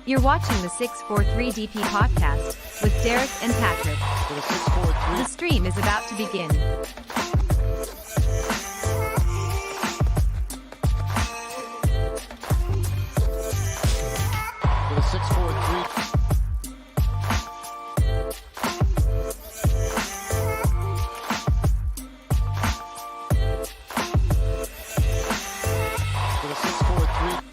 You're watching the 643 DP podcast with Derek and Patrick. The stream is about to begin. For the 643. For the 643.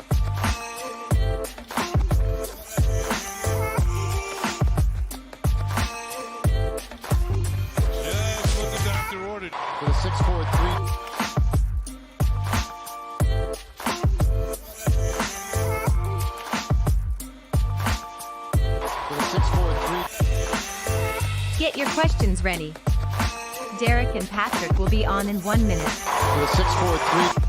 For the 643. Get your questions ready. Derek and Patrick will be on in 1 minute. For the 643.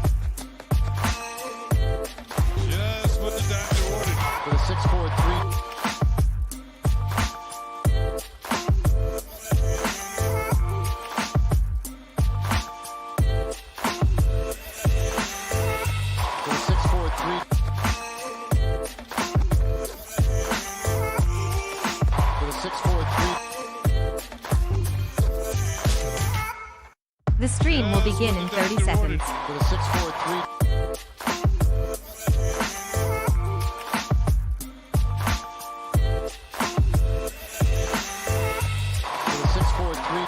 Just what the doctor ordered. For the 643. For the 643. For the 643. The stream will begin in 30 seconds. For the 643. For the 643.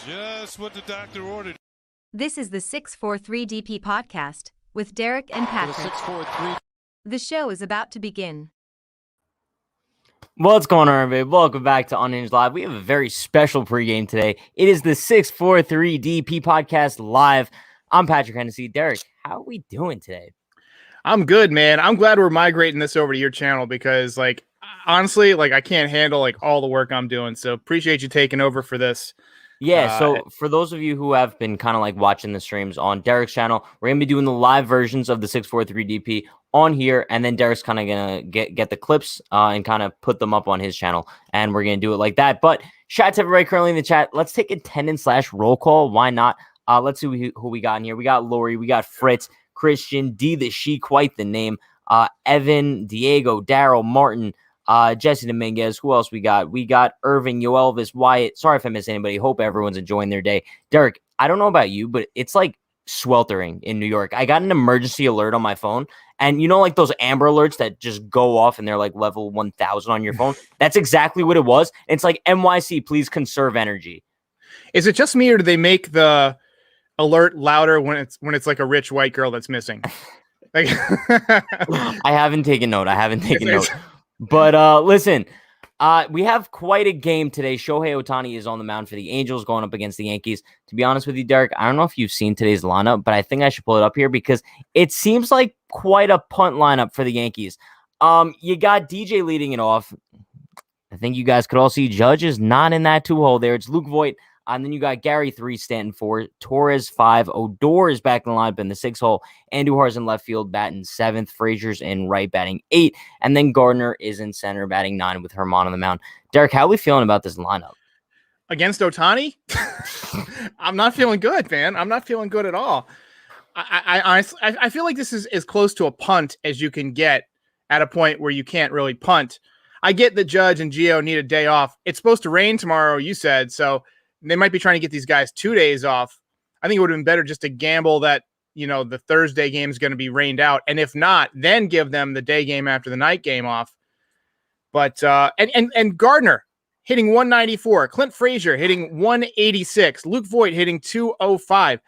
Just what the doctor ordered. This is the 643 DP podcast with Derek and For the Patrick. 643. The show is about to begin. What's going on, everybody? Welcome back to Unhinged Live. We have a very special pregame today. It is the 643 DP podcast live. I'm Patrick Hennessy. Derek, how are we doing today? I'm good, man. I'm glad we're migrating this over to your channel because, honestly, I can't handle, all the work I'm doing. So appreciate you taking over for this. Yeah, so for those of you who have been kind of watching the streams on Derek's channel, we're going to be doing the live versions of the 643 DP on here, and then Derek's kind of going to get the clips and kind of put them up on his channel, and we're going to do it like that. But shout out to everybody currently in the chat. Let's take attendance/roll call. Why not? Let's see who we got in here. We got Lori, we got Fritz, Christian, D the She, quite the name, Evan, Diego, Daryl, Martin, Jesse Dominguez. Who else we got? We got Irving, Yoelvis, Wyatt. Sorry if I missed anybody. Hope everyone's enjoying their day. Derek, I don't know about you, but it's sweltering in New York. I got an emergency alert on my phone, and those Amber Alerts that just go off and they're level 1000 on your phone. That's exactly what it was. It's NYC, please conserve energy. Is it just me, or do they make the alert louder when it's a rich white girl that's missing? I haven't taken note. But listen, we have quite a game today. Shohei Ohtani is on the mound for the Angels going up against the Yankees. To be honest with you, Derek, I don't know if you've seen today's lineup, but I think I should pull it up here because it seems like quite a punt lineup for the Yankees. You got DJ leading it off. I think you guys could all see Judge is not in that 2-hole there. It's Luke Voit. And then you got Gary 3, Stanton 4, Torres 5, Odor is back in the lineup in the 6-hole, Andujar's in left field batting 7th, Frazier's in right batting 8, and then Gardner is in center batting 9 with Herman on the mound. Derek, how are we feeling about this lineup? Against Ohtani? I'm not feeling good, man. I'm not feeling good at all. I feel like this is as close to a punt as you can get at a point where you can't really punt. I get that Judge and Gio need a day off. It's supposed to rain tomorrow, you said, so they might be trying to get these guys 2 days off. I think it would have been better just to gamble that, the Thursday game is going to be rained out. And if not, then give them the day game after the night game off. But, and Gardner hitting 194, Clint Frazier hitting 186, Luke Voit hitting 205.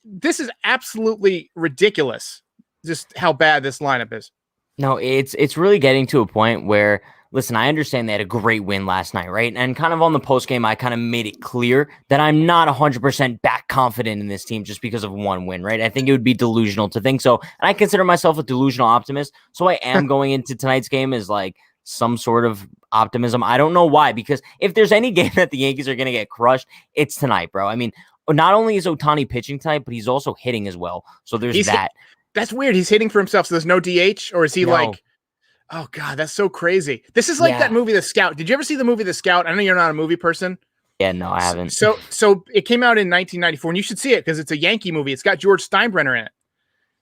This is absolutely ridiculous, just how bad this lineup is. No, it's really getting to a point where, listen, I understand they had a great win last night, right? And kind of on the postgame, I kind of made it clear that I'm not 100% back confident in this team just because of one win, right? I think it would be delusional to think so. And I consider myself a delusional optimist. So I am going into tonight's game as some sort of optimism. I don't know why, because if there's any game that the Yankees are going to get crushed, it's tonight, bro. I mean, not only is Ohtani pitching tonight, but he's also hitting as well. So there's that. That's weird. He's hitting for himself. So there's no DH, or is he No. Oh God, that's so crazy. This is that movie, The Scout. Did you ever see the movie The Scout? I know you're not a movie person, Yeah, no, I haven't. So it came out in 1994, and you should see it because it's a Yankee movie. It's got George Steinbrenner in it.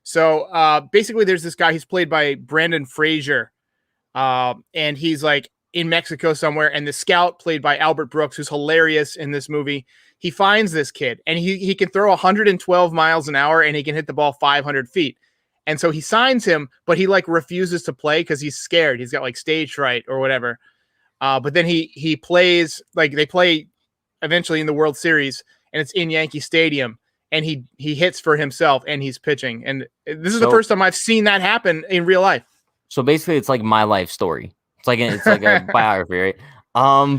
So basically, there's this guy who's played by Brandon Fraser, and he's like in Mexico somewhere. And the scout, played by Albert Brooks, who's hilarious in this movie, he finds this kid, and he can throw 112 miles an hour, and he can hit the ball 500 feet. And so he signs him, but he like refuses to play because he's scared. He's got like stage fright or whatever. But then he plays, like they play eventually in the World Series, and it's in Yankee Stadium, and he hits for himself, and he's pitching. And this is the first time I've seen that happen in real life. So basically, it's like my life story. It's like a biography, right?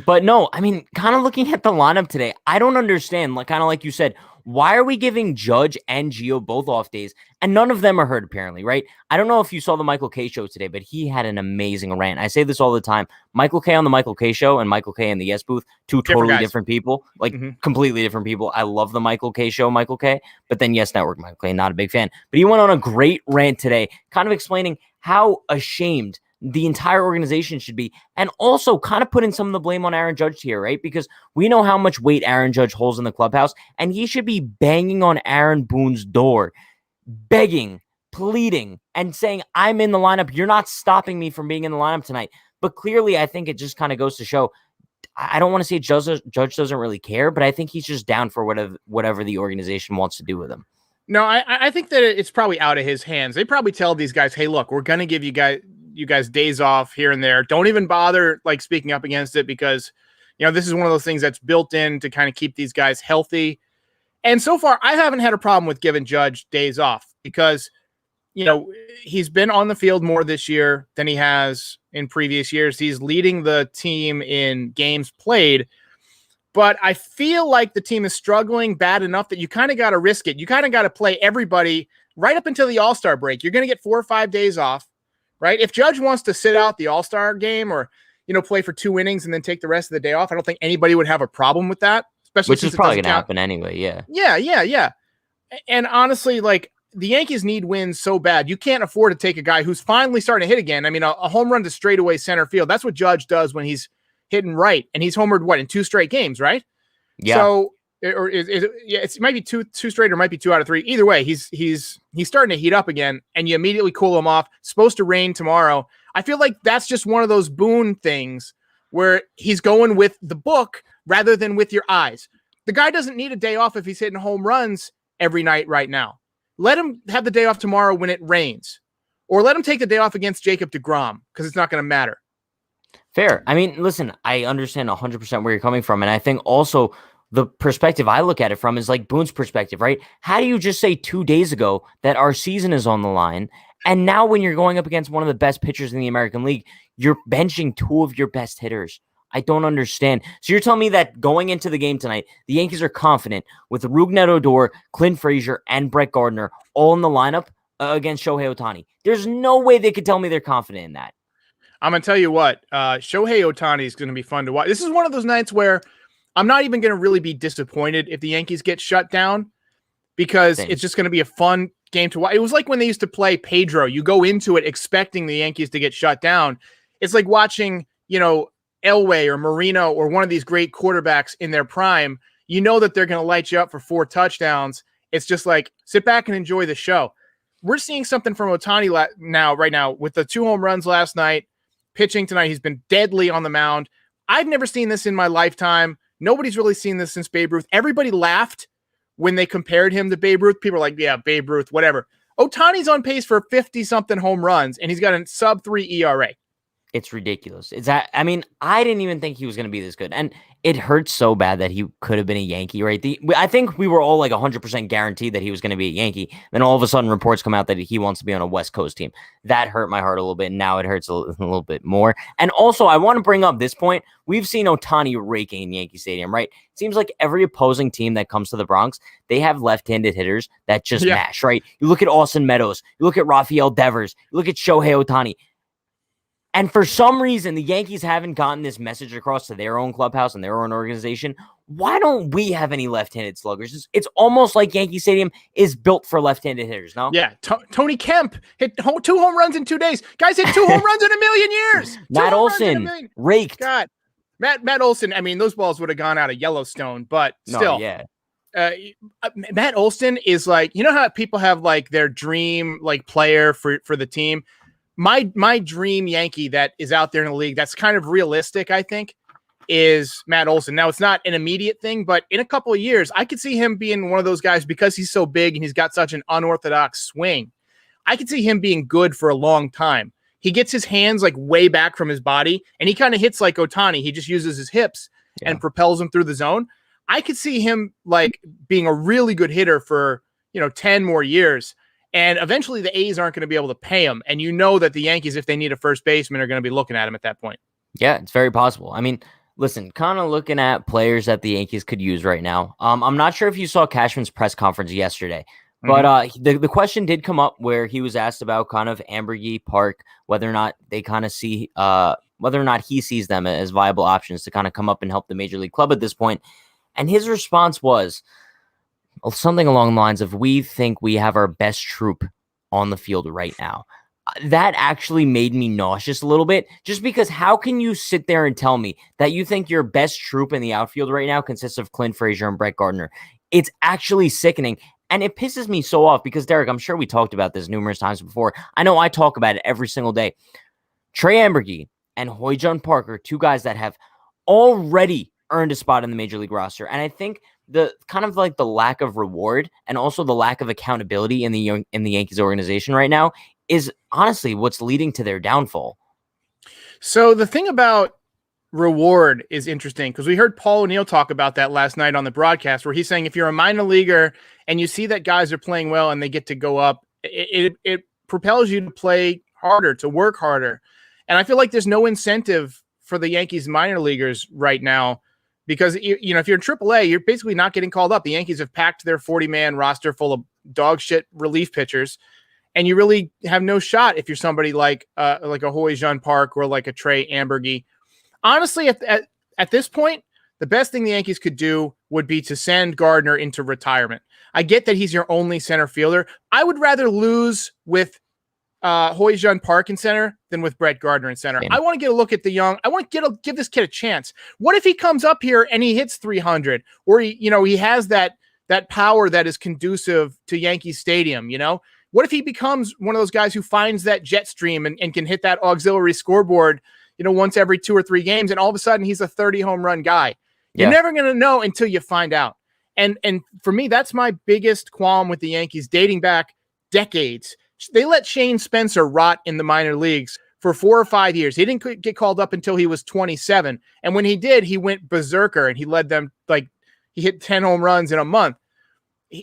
But no, I mean, kind of looking at the lineup today, I don't understand. Like kind of like you said, why are we giving Judge and Gio both off days, and none of them are hurt apparently, right? I don't know if you saw the Michael K show today, but he had an amazing rant. I say this all the time: Michael K on the Michael K show and Michael K in the Yes Booth, two totally different people, like completely different people. I love the Michael K show, Michael K, but then Yes Network, Michael K, not a big fan. But he went on a great rant today, kind of explaining how ashamed the entire organization should be, and also kind of putting some of the blame on Aaron Judge here, right? Because we know how much weight Aaron Judge holds in the clubhouse, and he should be banging on Aaron Boone's door, begging, pleading, and saying, I'm in the lineup. You're not stopping me from being in the lineup tonight. But clearly, I think it just kind of goes to show, I don't want to say Judge doesn't really care, but I think he's just down for whatever the organization wants to do with him. No, I think that it's probably out of his hands. They probably tell these guys, hey, look, we're going to give you guys days off here and there. Don't even bother like speaking up against it, because, this is one of those things that's built in to kind of keep these guys healthy. And so far, I haven't had a problem with giving Judge days off because, he's been on the field more this year than he has in previous years. He's leading the team in games played, but I feel like the team is struggling bad enough that you kind of got to risk it. You kind of got to play everybody right up until the All-Star break. You're going to get 4 or 5 days off. Right? If Judge wants to sit out the All-Star game or, play for 2 innings and then take the rest of the day off, I don't think anybody would have a problem with that. Especially Which is probably going to happen anyway. Yeah. Yeah. And honestly, like the Yankees need wins so bad. You can't afford to take a guy who's finally starting to hit again. I mean, a home run to straightaway center field. That's what Judge does when he's hitting right. And he's homered in 2 straight games, right? Yeah. So, it might be two straight, or it might be 2 out of 3. Either way, he's starting to heat up again, and you immediately cool him off. It's supposed to rain tomorrow. I feel like that's just one of those Boone things where he's going with the book rather than with your eyes. The guy doesn't need a day off if he's hitting home runs every night right now. Let him have the day off tomorrow when it rains, or let him take the day off against Jacob deGrom because it's not going to matter. Fair. I mean, listen, I understand 100% where you're coming from, and I think also the perspective I look at it from is like Boone's perspective, right? How do you just say 2 days ago that our season is on the line, and now when you're going up against one of the best pitchers in the American League, you're benching 2 of your best hitters? I don't understand. So you're telling me that going into the game tonight, the Yankees are confident with Rougned Odor, Clint Frazier, and Brett Gardner all in the lineup against Shohei Ohtani? There's no way they could tell me they're confident in that. I'm going to tell you what, Shohei Ohtani is going to be fun to watch. This is one of those nights where I'm not even going to really be disappointed if the Yankees get shut down, because it's just going to be a fun game to watch. It was like when they used to play Pedro. You go into it expecting the Yankees to get shut down. It's like watching, Elway or Marino or one of these great quarterbacks in their prime. You know that they're going to light you up for 4 touchdowns. It's just like, sit back and enjoy the show. We're seeing something from Ohtani right now with the 2 home runs last night, pitching tonight. He's been deadly on the mound. I've never seen this in my lifetime. Nobody's really seen this since Babe Ruth. Everybody laughed when they compared him to Babe Ruth. People are like, yeah, Babe Ruth, whatever. Ohtani's on pace for 50-something home runs, and he's got a sub-3 ERA. It's ridiculous. I didn't even think he was going to be this good. And it hurts so bad that he could have been a Yankee, right? I think we were all like 100% guaranteed that he was going to be a Yankee. Then all of a sudden reports come out that he wants to be on a West Coast team. That hurt my heart a little bit. And now it hurts a little bit more. And also, I want to bring up this point. We've seen Ohtani raking in Yankee Stadium, right? It seems like every opposing team that comes to the Bronx, they have left-handed hitters that just mash, right? You look at Austin Meadows. You look at Rafael Devers. You look at Shohei Ohtani. And for some reason, the Yankees haven't gotten this message across to their own clubhouse and their own organization. Why don't we have any left-handed sluggers? It's almost like Yankee Stadium is built for left-handed hitters, no? Yeah, Tony Kemp hit 2 home runs in 2 days. Guys hit 2 home runs in a million years. Matt Olson raked. God. Matt Olson, I mean, those balls would have gone out of Yellowstone, but No, still, yeah. Matt Olson is like, you know how people have like their dream like player for the team. My dream Yankee that is out there in the league that's kind of realistic, I think, is Matt Olson. Now it's not an immediate thing, but in a couple of years, I could see him being one of those guys because he's so big and he's got such an unorthodox swing. I could see him being good for a long time. He gets his hands like way back from his body and he kind of hits like Ohtani. He just uses his hips and propels him through the zone. I could see him like being a really good hitter for, 10 more years. And eventually the A's aren't going to be able to pay him. And you know that the Yankees, if they need a first baseman, are going to be looking at him at that point. Yeah, it's very possible. I mean, listen, kind of looking at players that the Yankees could use right now. I'm not sure if you saw Cashman's press conference yesterday, but the question did come up where he was asked about kind of Ambergy, Park, whether or not they kind of see whether or not he sees them as viable options to kind of come up and help the major league club at this point. And his response was something along the lines of, we think we have our best troop on the field right now. That actually made me nauseous a little bit, just because how can you sit there and tell me that you think your best troop in the outfield right now consists of Clint Frazier and Brett Gardner? It's actually sickening. And it pisses me so off because, Derek, I'm sure we talked about this numerous times before. I know I talk about it every single day. Trey Ambergy and Hoi-Jun Park are two guys that have already earned a spot in the major league roster. And I think the kind of like the lack of reward and also the lack of accountability in the Yankees organization right now is honestly what's leading to their downfall. So the thing about reward is interesting because we heard Paul O'Neill talk about that last night on the broadcast, where he's saying if you're a minor leaguer and you see that guys are playing well and they get to go up, it propels you to play harder, to work harder. And I feel like there's no incentive for the Yankees minor leaguers right now because, if you're in AAA, you're basically not getting called up. The Yankees have packed their 40-man roster full of dog shit relief pitchers, and you really have no shot if you're somebody like a Hoi-Jun Park or like a Trey Ambergy. Honestly, at this point, the best thing the Yankees could do would be to send Gardner into retirement. I get that he's your only center fielder. I would rather lose with Hoi-Jun Park in center than with Brett Gardner in center. Same. I want to get a look at the young. I want to give this kid a chance. What if he comes up here and he hits 300, or he has that power that is conducive to Yankee Stadium? What if he becomes one of those guys who finds that jet stream and can hit that auxiliary scoreboard, once every 2 or 3 games, and all of a sudden he's a 30 home run guy? You're never going to know until you find out. And for me, that's my biggest qualm with the Yankees dating back decades. They let Shane Spencer rot in the minor leagues for 4 or 5 years. He didn't get called up until he was 27. And when he did, he went berserker and he led them, like, he hit 10 home runs in a month.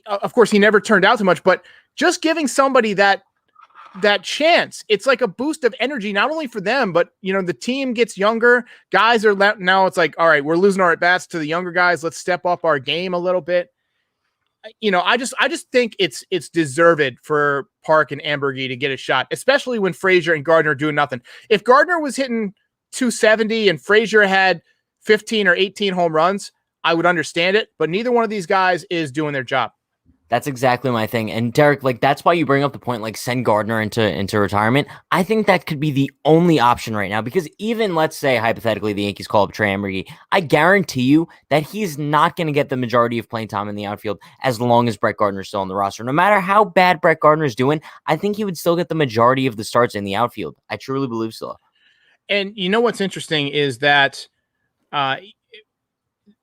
Of course, he never turned out too much, but just giving somebody that chance, it's like a boost of energy, not only for them, but the team gets younger. Guys are now, it's like, all right, we're losing our at bats to the younger guys. Let's step up our game a little bit. I just think it's deserved for Park and Ambergy to get a shot, especially when Frazier and Gardner are doing nothing. If Gardner was hitting 270 and Frazier had 15 or 18 home runs, I would understand it, but neither one of these guys is doing their job. That's exactly my thing. And Derek, like, that's why you bring up the point, like, send Gardner into retirement. I think that could be the only option right now, because even, let's say, hypothetically, the Yankees call up Trey Ambergy, I guarantee you that he's not going to get the majority of playing time in the outfield as long as Brett Gardner's still on the roster. No matter how bad Brett Gardner's doing, I think he would still get the majority of the starts in the outfield. I truly believe so. And what's interesting is that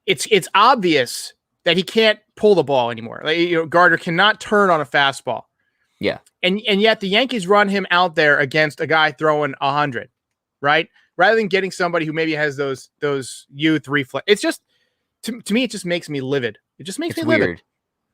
it's obvious that he can't pull the ball anymore. Gardner cannot turn on a fastball. Yeah. And yet the Yankees run him out there against a guy throwing 100, right? Rather than getting somebody who maybe has those youth reflex. It's just, to me, it just makes me livid. It just makes me weird. livid.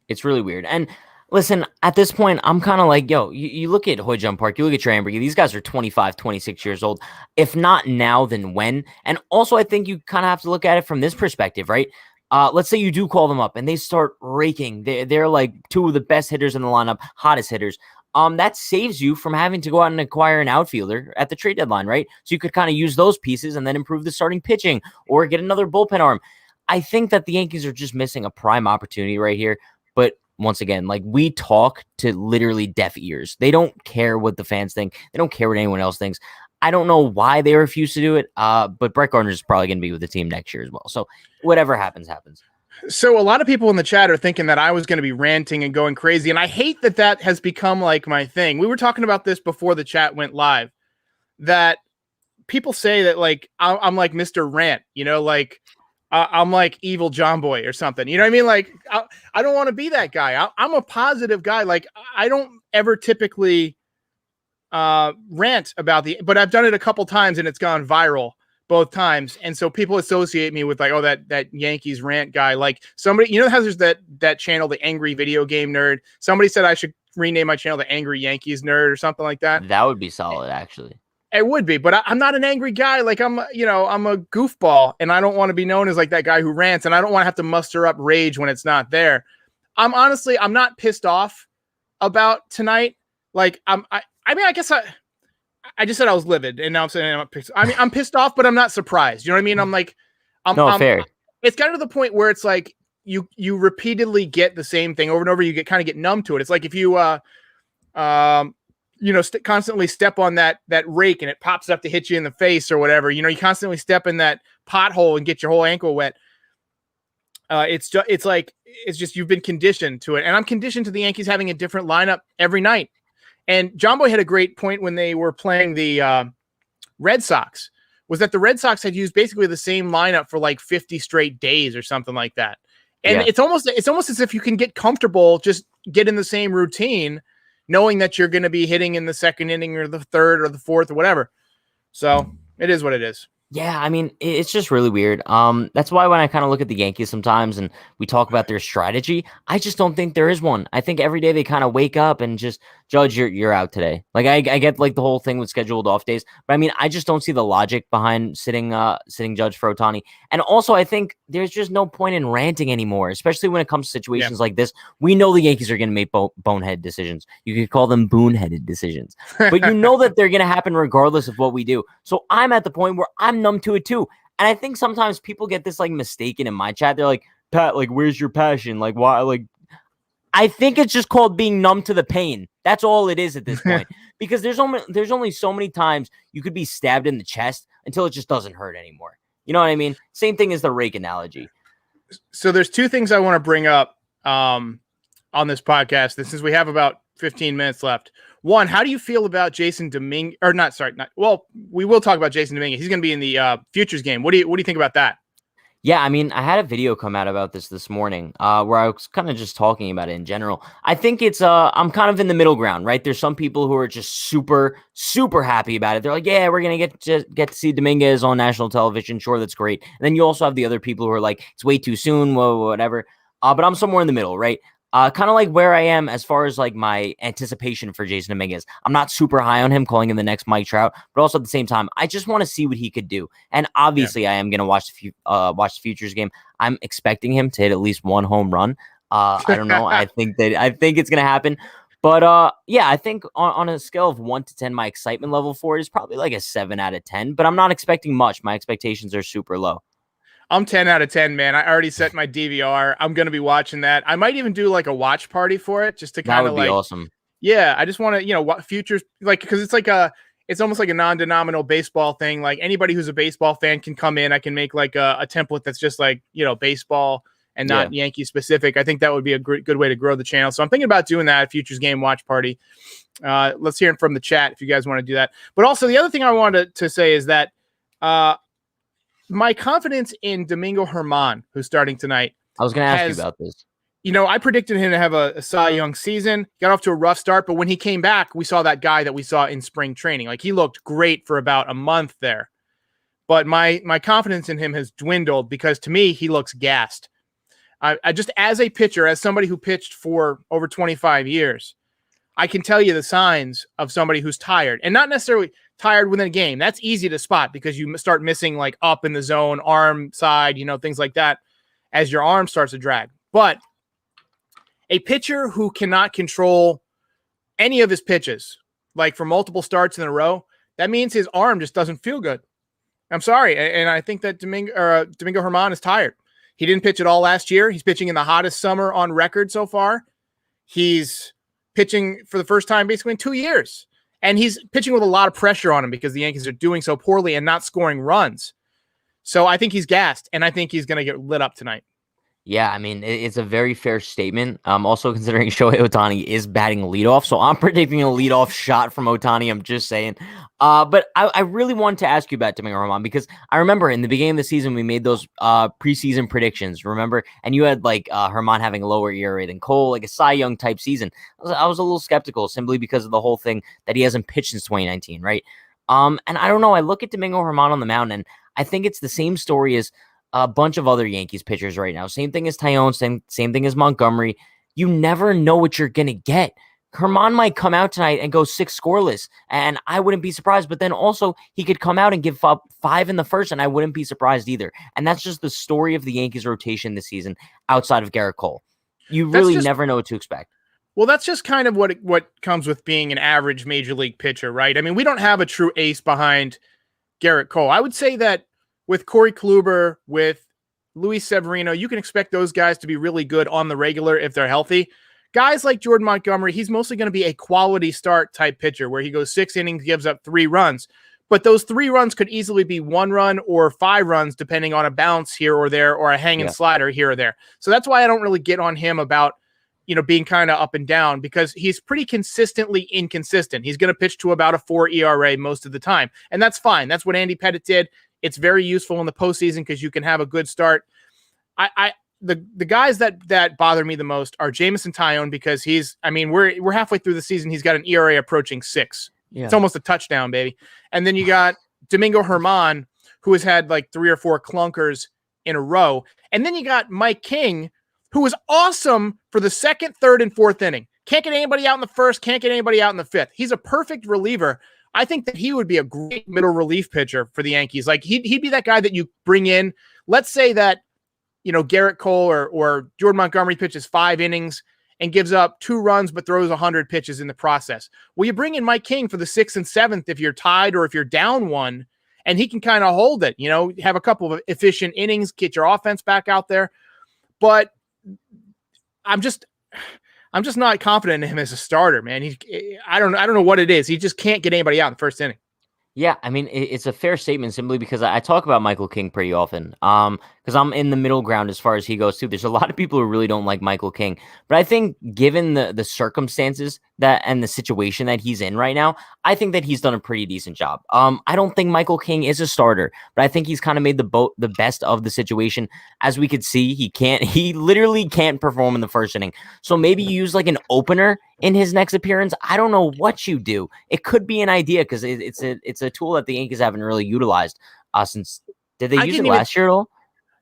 It's really weird. And listen, at this point, I'm kind of like, you look at Hoi-Jun Park, you look at Trey Ambergy, these guys are 25, 26 years old. If not now, then when? And also, I think you kind of have to look at it from this perspective, right? Let's say you do call them up and they start raking. They're like 2 of the best hitters in the lineup, hottest hitters. That saves you from having to go out and acquire an outfielder at the trade deadline, right? So you could kind of use those pieces and then improve the starting pitching or get another bullpen arm. I think that the Yankees are just missing a prime opportunity right here. But once again, like, we talk to literally deaf ears. They don't care what the fans think. They don't care what anyone else thinks. I don't know why they refuse to do it. But Brett Gardner is probably going to be with the team next year as well. So whatever happens, happens. So a lot of people in the chat are thinking that I was going to be ranting and going crazy, and I hate that that has become like my thing. We were talking about this before the chat went live, that people say that like I'm like Mr. Rant, like I'm like evil John Boy or something. You know what I mean? Like I don't want to be that guy. I'm a positive guy. Like I don't ever typically rant about but I've done it a couple times and it's gone viral both times. And so people associate me with like, oh, that Yankees rant guy. Like somebody, how there's that channel, the Angry Video Game Nerd. Somebody said I should rename my channel the Angry Yankees Nerd or something like that. That would be solid, actually. It would be, but I'm not an angry guy. Like I'm a goofball, and I don't want to be known as like that guy who rants, and I don't want to have to muster up rage when it's not there. I'm not pissed off about tonight. Like I guess I just said I was livid, and now I'm saying I'm pissed. I mean, I'm pissed off, but I'm not surprised. You know what I mean? I'm like, fair. It's gotten to the point where it's like you repeatedly get the same thing over and over. You kind of get numb to it. It's like if you constantly step on that rake and it pops up to hit you in the face or whatever. You constantly step in that pothole and get your whole ankle wet. It's just you've been conditioned to it, and I'm conditioned to the Yankees having a different lineup every night. And John Boy had a great point when they were playing the Red Sox, was that the Red Sox had used basically the same lineup for like 50 straight days or something like that. And it's almost as if you can get comfortable, just get in the same routine, knowing that you're going to be hitting in the second inning or the third or the fourth or whatever. So it is what it is. Yeah, I mean, it's just really weird. That's why when I kind of look at the Yankees sometimes and we talk about their strategy, I just don't think there is one. I think every day they kind of wake up and just, Judge, you're out today. Like I get like the whole thing with scheduled off days, but I mean, I just don't see the logic behind sitting Judge for Ohtani. And also, I think there's just no point in ranting anymore, especially when it comes to situations like this. We know the Yankees are going to make bonehead decisions. You could call them Boone-headed decisions, but you know that they're going to happen regardless of what we do. So I'm at the point where I'm numb to it too. And I think sometimes people get this like mistaken in my chat. They're like, Pat, like, where's your passion? Like, why? Like, I think it's just called being numb to the pain. That's all it is at this point. Because there's only so many times you could be stabbed in the chest until it just doesn't hurt anymore. You know what I mean? Same thing as the rake analogy. So there's two things I want to bring up on this podcast. Since we have about 15 minutes left. One, how do you feel about Jason Dominguez? Or not, sorry, we will talk about Jason Dominguez. He's going to be in the Futures game. What do you think about that? Yeah, I mean, I had a video come out about this morning where I was kind of just talking about it in general. I think it's I'm kind of in the middle ground, right? There's some people who are just super, super happy about it. They're like, yeah, we're going to get to see Dominguez on national television. Sure, that's great. And then you also have the other people who are like, it's way too soon, whatever. But I'm somewhere in the middle, right? Kind of like where I am as far as like my anticipation for Jason Dominguez. I'm not super high on him, calling him the next Mike Trout, but also at the same time, I just want to see what he could do. And obviously, I am going to watch the Futures game. I'm expecting him to hit at least one home run. I don't know. I think it's going to happen. But yeah, I think on a scale of 1 to 10, my excitement level for it is probably like a 7 out of 10. But I'm not expecting much. My expectations are super low. I'm 10 out of 10, man. I already set my DVR. I'm going to be watching that. I might even do like a watch party for it just to kind of like, awesome. Yeah, I just want to, what Futures, like, because it's almost like a non-denominational baseball thing. Like anybody who's a baseball fan can come in. I can make like a template that's just like, baseball and not Yankee specific. I think that would be a good way to grow the channel. So I'm thinking about doing that Futures game watch party. Let's hear it from the chat if you guys want to do that. But also the other thing I wanted to say is that, my confidence in Domingo Germán, who's starting tonight. I was going to ask you about this. I predicted him to have a Cy Young season. Got off to a rough start, but when he came back, we saw that guy that we saw in spring training. Like he looked great for about a month there. But my confidence in him has dwindled because to me, he looks gassed. I just, as a pitcher, as somebody who pitched for over 25 years, I can tell you the signs of somebody who's tired, and not necessarily tired within a game. That's easy to spot because you start missing like up in the zone, arm side, things like that as your arm starts to drag. But a pitcher who cannot control any of his pitches, like for multiple starts in a row, that means his arm just doesn't feel good. I'm sorry. And I think that Domingo Germán is tired. He didn't pitch at all last year. He's pitching in the hottest summer on record so far. He's pitching for the first time basically in 2 years. And he's pitching with a lot of pressure on him because the Yankees are doing so poorly and not scoring runs. So I think he's gassed, and I think he's going to get lit up tonight. Yeah, I mean, it's a very fair statement. Also considering Shohei Ohtani is batting leadoff, so I'm predicting a leadoff shot from Ohtani. I'm just saying. But I really wanted to ask you about Domingo Germán because I remember in the beginning of the season we made those preseason predictions. Remember, and you had like Germán having a lower ERA than Cole, like a Cy Young type season. I was a little skeptical simply because of the whole thing that he hasn't pitched since 2019, right? And I don't know. I look at Domingo Germán on the mound, and I think it's the same story as a bunch of other Yankees pitchers right now. Same thing as Tyone, same thing as Montgomery. You never know what you're going to get. Germán might come out tonight and go 6 scoreless, and I wouldn't be surprised. But then also he could come out and give up 5 in the first, and I wouldn't be surprised either. And that's just the story of the Yankees rotation this season outside of Garrett Cole. You really never know what to expect. Well, that's just kind of what comes with being an average major league pitcher, right? I mean, we don't have a true ace behind Garrett Cole. I would say that with Corey Kluber, with Luis Severino, you can expect those guys to be really good on the regular if they're healthy. Guys like Jordan Montgomery, he's mostly going to be a quality start type pitcher where he goes 6 innings, gives up 3 runs. But those 3 runs could easily be 1 run or 5 runs, depending on a bounce here or there or a hanging slider here or there. So that's why I don't really get on him about, being kind of up and down because he's pretty consistently inconsistent. He's going to pitch to about a 4 ERA most of the time. And that's fine. That's what Andy Pettitte did. It's very useful in the postseason because you can have a good start. The guys that bother me the most are Jameson Taillon because we're halfway through the season. He's got an ERA approaching 6. Yeah. It's almost a touchdown, baby. And then you got Domingo Germán, who has had like 3 or 4 clunkers in a row. And then you got Mike King, who was awesome for the 2nd, 3rd, and 4th inning. Can't get anybody out in the 1st, can't get anybody out in the 5th. He's a perfect reliever. I think that he would be a great middle relief pitcher for the Yankees. Like he'd be that guy that you bring in. Let's say that, Garrett Cole or Jordan Montgomery pitches 5 innings and gives up 2 runs, but throws 100 pitches in the process. Well, you bring in Mike King for the 6th and 7th if you're tied or if you're down 1, and he can kind of hold it, have a couple of efficient innings, get your offense back out there. But I'm just not confident in him as a starter, man. I don't know what it is. He just can't get anybody out in the 1st inning. Yeah, I mean, it's a fair statement simply because I talk about Michael King pretty often because I'm in the middle ground as far as he goes, too. There's a lot of people who really don't like Michael King. But I think given the circumstances and the situation that he's in right now, I think that he's done a pretty decent job. I don't think Michael King is a starter, but I think he's kind of made the best of the situation. As we could see, he literally can't perform in the 1st inning. So maybe you use like an opener in his next appearance. I don't know what you do. It could be an idea because it's a tool that the Yankees haven't really utilized since. Did they use it last year at all?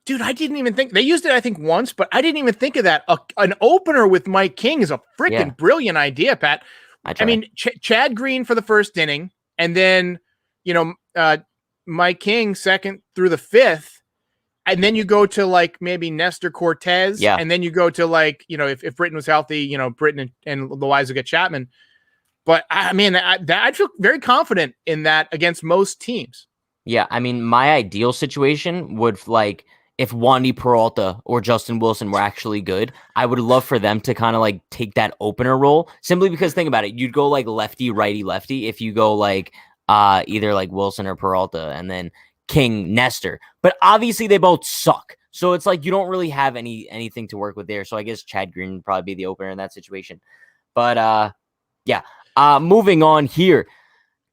Dude, I didn't even think they used it. I think once, but I didn't even think of that. An opener with Mike King is a freaking brilliant idea, Pat. I mean, Chad Green for the 1st inning, and then Mike King 2nd through the 5th, and then you go to like maybe Nestor Cortez, and then you go to like if Britton was healthy, Britton and Loaiza Chapman. But I mean, I feel very confident in that against most teams. Yeah, I mean, my ideal situation would like if Wandy Peralta or Justin Wilson were actually good, I would love for them to kind of like take that opener role simply because think about it. You'd go like lefty, righty, lefty. If you go like either like Wilson or Peralta and then King, Nestor, but obviously they both suck. So it's like, you don't really have anything to work with there. So I guess Chad Green would probably be the opener in that situation, but moving on here.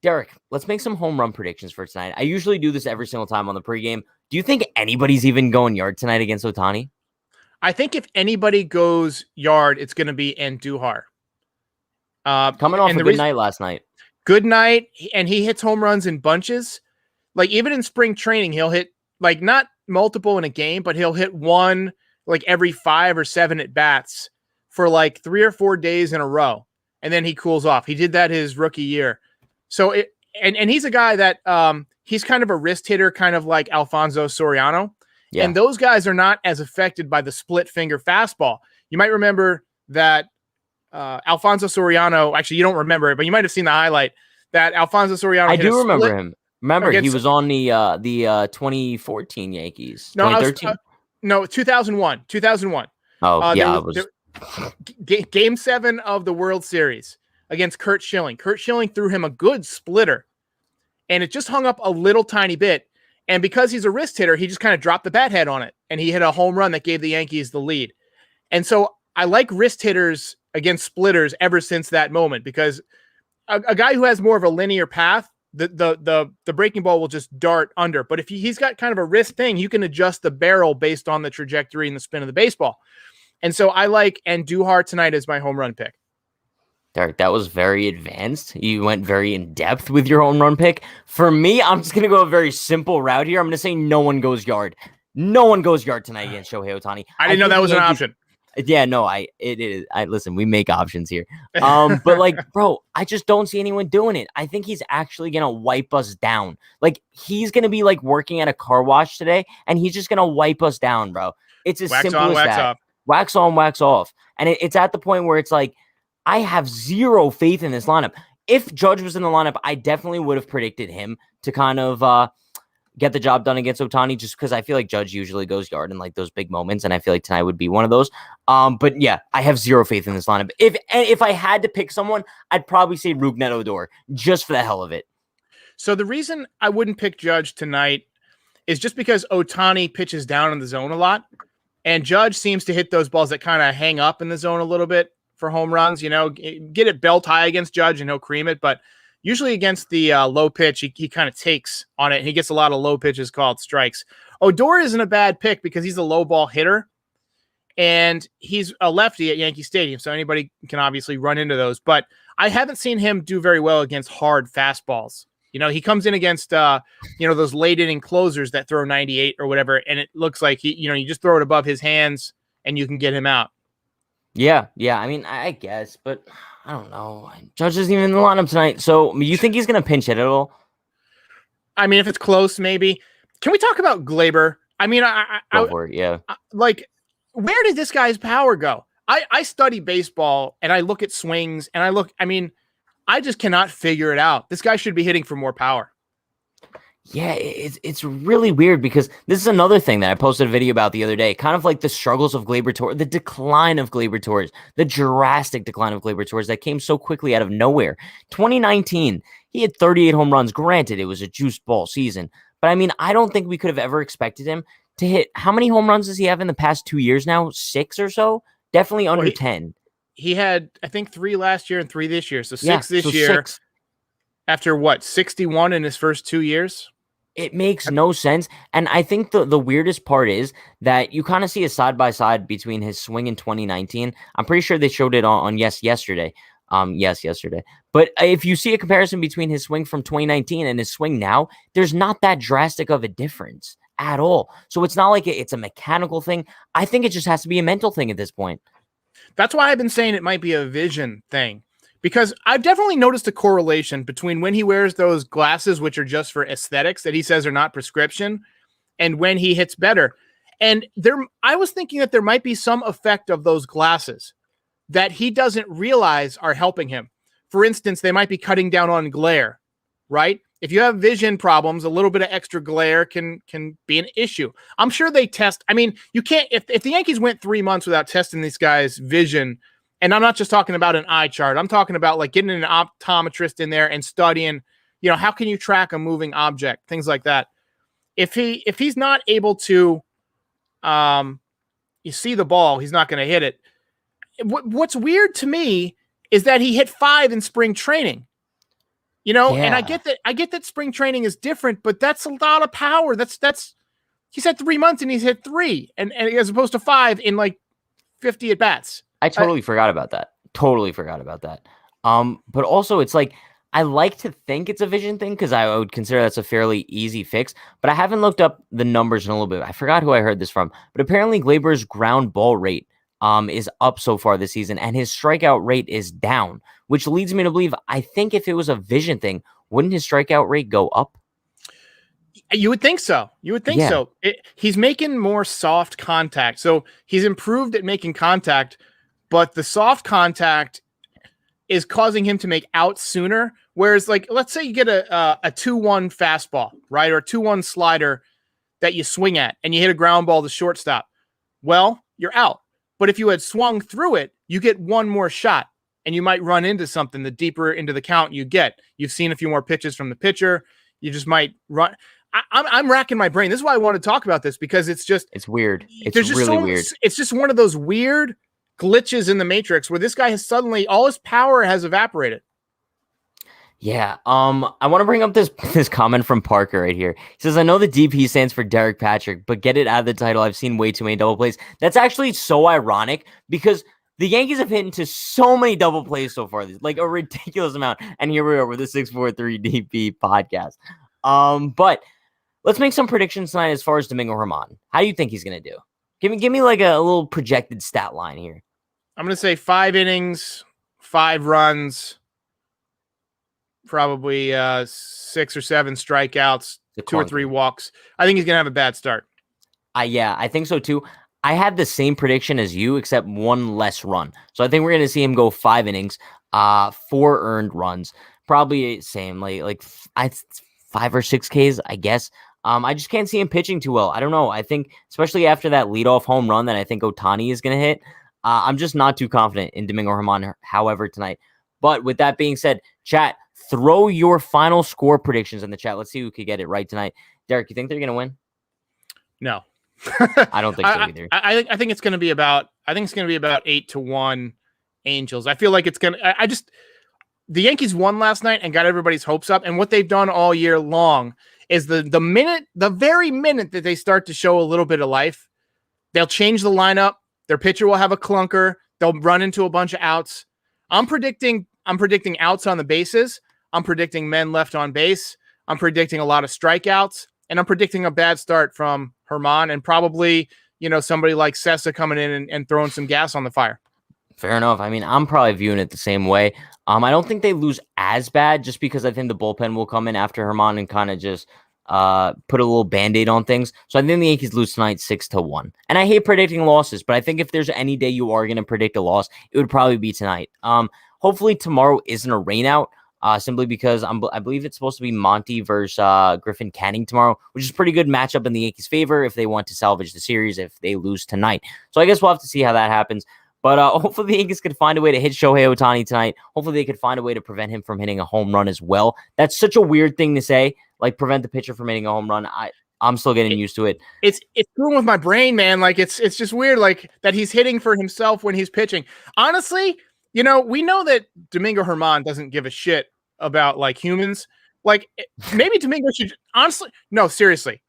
Derek, let's make some home run predictions for tonight. I usually do this every single time on the pregame. Do you think anybody's even going yard tonight against Ohtani? I think if anybody goes yard, it's going to be Andujar. Coming off a good night last night. Good night, and he hits home runs in bunches. Like even in spring training, he'll hit like not multiple in a game, but he'll hit one like every 5 or 7 at bats for like 3 or 4 days in a row, and then he cools off. He did that his rookie year. So and he's a guy that he's kind of a wrist hitter, kind of like Alfonso Soriano. Yeah. And those guys are not as affected by the split finger fastball. You might remember that Alfonso Soriano, actually you don't remember it, but you might have seen the highlight that Alfonso Soriano. I do remember him. Remember, he was on the 2014 Yankees. No, 2013? No, 2001. 2001. Oh, yeah. Game 7 of the World Series. against Curt Schilling. Curt Schilling threw him a good splitter, and it just hung up a little tiny bit. And because he's a wrist hitter, he just kind of dropped the bat head on it, and he hit a home run that gave the Yankees the lead. And so I like wrist hitters against splitters ever since that moment, because a guy who has more of a linear path, the breaking ball will just dart under. But if he's got kind of a wrist thing, you can adjust the barrel based on the trajectory and the spin of the baseball. And so I like Andujar tonight as my home run pick. Derek, that was very advanced. You went very in depth with your home run pick. For me, I'm just going to go a very simple route here. I'm going to say no one goes yard. No one goes yard tonight against Shohei Ohtani. I didn't know that was an option. Yeah, no, it is. Listen, we make options here. But like, bro, I just don't see anyone doing it. I think he's actually going to wipe us down. Like, he's going to be like working at a car wash today, and he's just going to wipe us down, bro. It's as wax simple on, as wax that. off. Wax on, wax off. And it's at the point where it's like, I have zero faith in this lineup. If Judge was in the lineup, I definitely would have predicted him to kind of get the job done against Ohtani, just because I feel like Judge usually goes yard in like those big moments, and I feel like tonight would be one of those. But yeah, I have zero faith in this lineup. If I had to pick someone, I'd probably say Rougned Odor, just for the hell of it. So the reason I wouldn't pick Judge tonight is just because Ohtani pitches down in the zone a lot, and Judge seems to hit those balls that kind of hang up in the zone a little bit for home runs. You know, get it belt high against Judge and he'll cream it, but usually against the low pitch, he kind of takes on it, and he gets a lot of low pitches called strikes. Odor isn't a bad pick because he's a low ball hitter, and he's a lefty at Yankee Stadium, so anybody can obviously run into those. But I haven't seen him do very well against hard fastballs. You know, he comes in against, those late inning closers that throw 98 or whatever, and it looks like you just throw it above his hands and you can get him out. Yeah. I mean, I guess, but I don't know. Judge isn't even in the lineup tonight. So you think he's going to pinch hit at all? I mean, if it's close, maybe. Can we talk about Gleyber? I mean, Go for it, yeah. Like, where did this guy's power go? I study baseball, and I look at swings, and I just cannot figure it out. This guy should be hitting for more power. Yeah, it's really weird, because this is another thing that I posted a video about the other day, kind of like the struggles of Gleyber Torres, the decline of Gleyber Torres, the drastic decline of Gleyber Torres that came so quickly out of nowhere. 2019, he had 38 home runs. Granted, it was a juice ball season, but I mean, I don't think we could have ever expected him to hit. How many home runs does he have in the past 2 years now? 6 or so? Definitely under 10. He had, I think, 3 last year and 3 this year. So 6 this year. 6. After what, 61 in his first 2 years? It makes no sense. And I think the weirdest part is that you kind of see a side-by-side between his swing in 2019. I'm pretty sure they showed it on yesterday. Yesterday. But if you see a comparison between his swing from 2019 and his swing now, there's not that drastic of a difference at all. So it's not like it's a mechanical thing. I think it just has to be a mental thing at this point. That's why I've been saying it might be a vision thing. Because I've definitely noticed a correlation between when he wears those glasses, which are just for aesthetics, that he says are not prescription, and when he hits better. And I was thinking that there might be some effect of those glasses that he doesn't realize are helping him. For instance, they might be cutting down on glare, right? If you have vision problems, a little bit of extra glare can be an issue. I'm sure they test. I mean, you can't, if the Yankees went 3 months without testing these guys' vision, and I'm not just talking about an eye chart. I'm talking about like getting an optometrist in there and studying, how can you track a moving object, things like that. If he's not able to, you see the ball, he's not going to hit it. What's weird to me is that he hit 5 in spring training, and I get that spring training is different, but that's a lot of power. He's had 3 months and he's hit 3 and as opposed to 5 in like 50 at bats. I totally forgot about that. But also it's like, I like to think it's a vision thing because I would consider that's a fairly easy fix, but I haven't looked up the numbers in a little bit. I forgot who I heard this from, but apparently Gleyber's ground ball rate is up so far this season, and his strikeout rate is down, which leads me to believe, I think if it was a vision thing, wouldn't his strikeout rate go up? You would think so. So. He's making more soft contact. So he's improved at making contact, but the soft contact is causing him to make out sooner. Whereas, like, let's say you get a 2-1 fastball, right? Or a 2-1 slider that you swing at and you hit a ground ball to shortstop. Well, you're out. But if you had swung through it, you get one more shot. and you might run into something. The deeper into the count you get, you've seen a few more pitches from the pitcher. You just might run. I'm racking my brain. This is why I want to talk about this, because it's weird. It's just really weird. It's just one of those weird glitches in the matrix where this guy has suddenly, all his power has evaporated. Yeah. I want to bring up this comment from Parker right here. He says, I know the DP stands for Derek Patrick, but get it out of the title. I've seen way too many double plays. That's actually so ironic because the Yankees have hit into so many double plays so far, like a ridiculous amount. And here we are with the 643 DP podcast. But let's make some predictions tonight as far as Domingo Germán. How do you think he's going to do? Give me like a little projected stat line here. I'm going to say 5 innings, 5 runs, probably 6 or 7 strikeouts, 2 or 3 walks. I think he's going to have a bad start. Yeah, I think so too. I had the same prediction as you, except 1 less run. So I think we're going to see him go 5 innings, 4 earned runs, probably same, like 5 or 6 Ks, I guess. I just can't see him pitching too well. I don't know. I think, especially after that leadoff home run that I think Ohtani is going to hit, I'm just not too confident in Domingo Germán, however, tonight. But with that being said, chat, throw your final score predictions in the chat. Let's see who could get it right tonight. Derek, you think they're going to win? No. I don't think so either. I think it's going to be about 8-1 Angels. I feel like it's going to the Yankees won last night and got everybody's hopes up, and what they've done all year long is the very minute that they start to show a little bit of life, they'll change the lineup. Their pitcher will have a clunker. They'll run into a bunch of outs. I'm predicting outs on the bases. I'm predicting men left on base. I'm predicting a lot of strikeouts, and I'm predicting a bad start from Germán and probably, somebody like Sessa coming in and throwing some gas on the fire. Fair enough. I mean, I'm probably viewing it the same way. I don't think they lose as bad just because I think the bullpen will come in after Germán and kind of just put a little Band-Aid on things. So I think the Yankees lose tonight 6-1. And I hate predicting losses, but I think if there's any day you are going to predict a loss, it would probably be tonight. Hopefully tomorrow isn't a rain out. Simply because I believe it's supposed to be Monty versus Griffin Canning tomorrow, which is a pretty good matchup in the Yankees' favor if they want to salvage the series if they lose tonight. So I guess we'll have to see how that happens. But hopefully the Yankees could find a way to hit Shohei Ohtani tonight. Hopefully they could find a way to prevent him from hitting a home run as well. That's such a weird thing to say, like prevent the pitcher from hitting a home run. I'm still getting used to it. It's screwing with my brain, man. Like it's just weird, like that he's hitting for himself when he's pitching. Honestly, we know that Domingo Germán doesn't give a shit about like humans. Like maybe Domingo should seriously.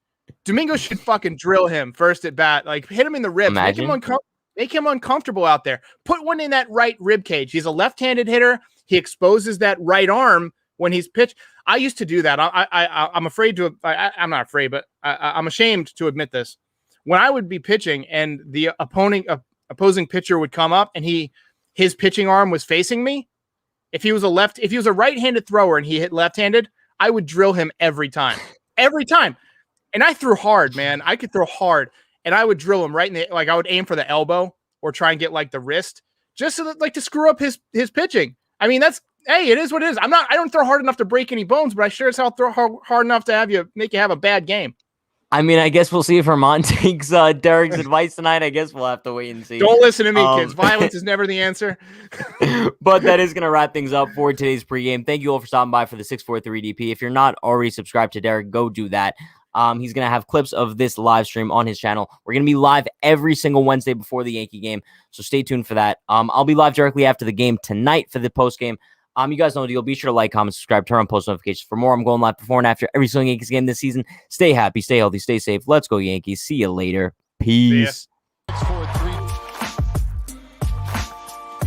Domingo should fucking drill him first at bat, like hit him in the ribs, make him uncomfortable out there. Put one in that right rib cage. He's a left-handed hitter. He exposes that right arm when he's pitched. I used to do that. I'm afraid to. I'm not afraid, but I'm ashamed to admit this. When I would be pitching and the opposing pitcher would come up and his pitching arm was facing me, if he was a right-handed thrower and he hit left-handed, I would drill him every time. And I threw hard, man. I could throw hard. And I would drill him right in the, I would aim for the elbow or try and get like the wrist just so that, to screw up his pitching. I mean, it is what it is. I don't throw hard enough to break any bones, but I sure as hell throw hard enough to make you have a bad game. I mean, I guess we'll see if Germán takes Derek's advice tonight. I guess we'll have to wait and see. Don't listen to me, kids. Violence is never the answer. But that is going to wrap things up for today's pregame. Thank you all for stopping by for the 643 DP. If you're not already subscribed to Derek, go do that. He's going to have clips of this live stream on his channel. We're going to be live every single Wednesday before the Yankee game, so stay tuned for that. I'll be live directly after the game tonight for the post game. You guys know the deal. Be sure to like, comment, subscribe, turn on post notifications for more. I'm going live before and after every single Yankees game this season. Stay happy, stay healthy, stay safe. Let's go Yankees. See you later. Peace.